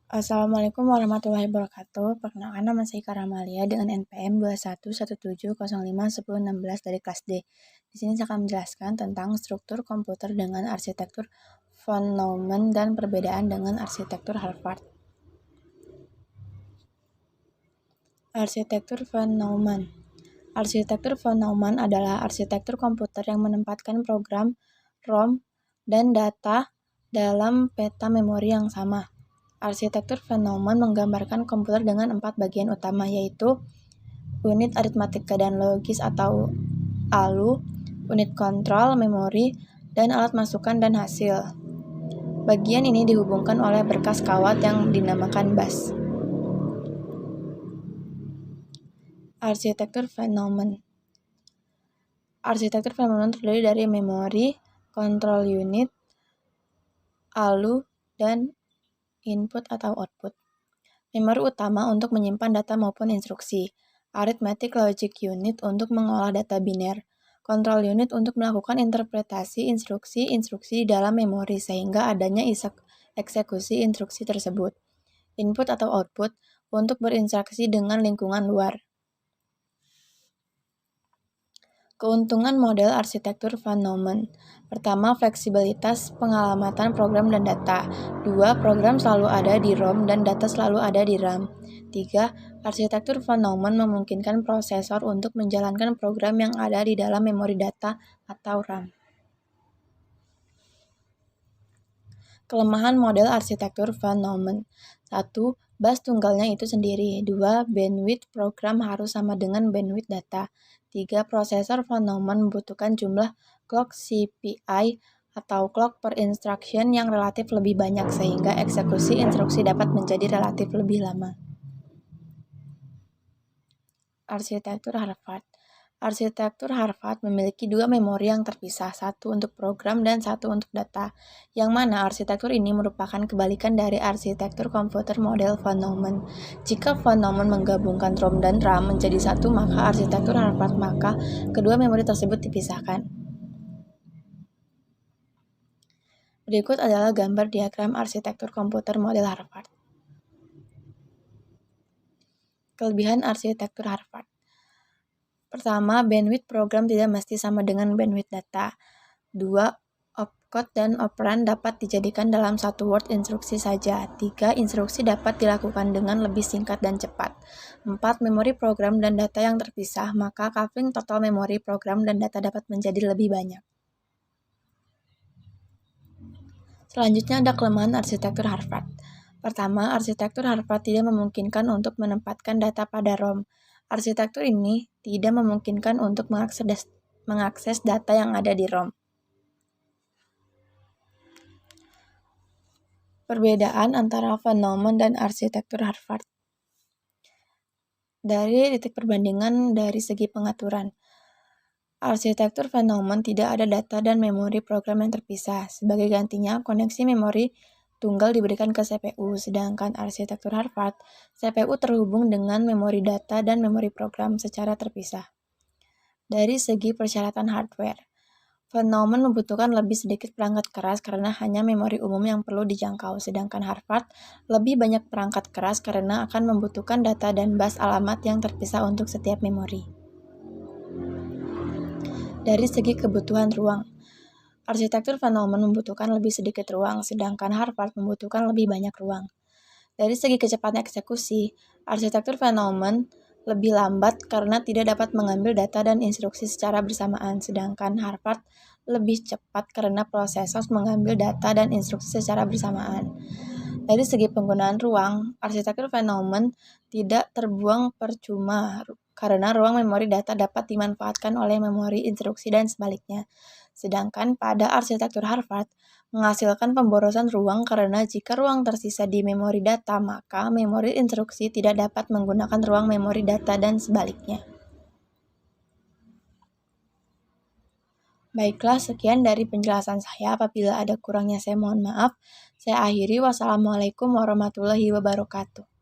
Assalamualaikum warahmatullahi wabarakatuh. Perkenalkan, nama saya Ika Ramalia dengan NPM 2117051016 dari kelas D. Di sini saya akan menjelaskan tentang struktur komputer dengan arsitektur von Neumann dan perbedaan dengan arsitektur Harvard. Arsitektur von Neumann. Arsitektur von Neumann adalah arsitektur komputer yang menempatkan program, ROM, dan data dalam peta memori yang sama. Arsitektur von Neumann menggambarkan komputer dengan 4 bagian utama, yaitu unit aritmatika dan logis atau ALU, unit kontrol, memori, dan alat masukan dan hasil. Bagian ini dihubungkan oleh berkas kawat yang dinamakan bus. Arsitektur von Neumann. Arsitektur von Neumann terdiri dari memori, kontrol unit, ALU, dan input atau output. Memori utama untuk menyimpan data maupun instruksi. Arithmetic Logic Unit untuk mengolah data biner. Control Unit untuk melakukan interpretasi instruksi-instruksi di dalam memori sehingga adanya eksekusi instruksi tersebut. Input atau output untuk berinteraksi dengan lingkungan luar. Keuntungan model arsitektur von Neumann. Pertama, fleksibilitas pengalamatan program dan data. 2. Program selalu ada di ROM dan data selalu ada di RAM. 3. Arsitektur von Neumann memungkinkan prosesor untuk menjalankan program yang ada di dalam memori data atau RAM. Kelemahan model arsitektur von Neumann. 1. Bus tunggalnya itu sendiri. 2. Bandwidth program harus sama dengan bandwidth data. 3. Prosesor von Neumann membutuhkan jumlah clock CPI atau clock per instruction yang relatif lebih banyak sehingga eksekusi instruksi dapat menjadi relatif lebih lama. Arsitektur Harvard. Arsitektur Harvard memiliki 2 memori yang terpisah, satu untuk program dan satu untuk data, yang mana arsitektur ini merupakan kebalikan dari arsitektur komputer model von Neumann. Jika von Neumann menggabungkan ROM dan RAM menjadi satu, maka arsitektur Harvard maka kedua memori tersebut dipisahkan. Berikut adalah gambar diagram arsitektur komputer model Harvard. Kelebihan arsitektur Harvard. Pertama, bandwidth program tidak mesti sama dengan bandwidth data. 2. Opcode dan operand dapat dijadikan dalam satu word instruksi saja. 3. Instruksi dapat dilakukan dengan lebih singkat dan cepat. 4. Memori program dan data yang terpisah, maka coupling total memori program dan data dapat menjadi lebih banyak. Selanjutnya ada kelemahan arsitektur Harvard. Pertama, arsitektur Harvard tidak memungkinkan untuk menempatkan data pada ROM. Arsitektur ini tidak memungkinkan untuk mengakses data yang ada di ROM. Perbedaan antara von Neumann dan arsitektur Harvard. Dari titik perbandingan dari segi pengaturan. Arsitektur von Neumann tidak ada data dan memori program yang terpisah. Sebagai gantinya, koneksi memori tunggal diberikan ke CPU, sedangkan arsitektur Harvard, CPU terhubung dengan memori data dan memori program secara terpisah. Dari segi persyaratan hardware, von Neumann membutuhkan lebih sedikit perangkat keras karena hanya memori umum yang perlu dijangkau, sedangkan Harvard lebih banyak perangkat keras karena akan membutuhkan data dan bus alamat yang terpisah untuk setiap memori. Dari segi kebutuhan ruang, arsitektur von Neumann membutuhkan lebih sedikit ruang, sedangkan Harvard membutuhkan lebih banyak ruang. Dari segi kecepatan eksekusi, arsitektur von Neumann lebih lambat karena tidak dapat mengambil data dan instruksi secara bersamaan, sedangkan Harvard lebih cepat karena prosesor mengambil data dan instruksi secara bersamaan. Dari segi penggunaan ruang, arsitektur von Neumann tidak terbuang percuma karena ruang memori data dapat dimanfaatkan oleh memori instruksi dan sebaliknya. Sedangkan pada arsitektur Harvard, menghasilkan pemborosan ruang karena jika ruang tersisa di memori data, maka memori instruksi tidak dapat menggunakan ruang memori data dan sebaliknya. Baiklah, sekian dari penjelasan saya. Apabila ada kurangnya saya mohon maaf. Saya akhiri. Wassalamualaikum warahmatullahi wabarakatuh.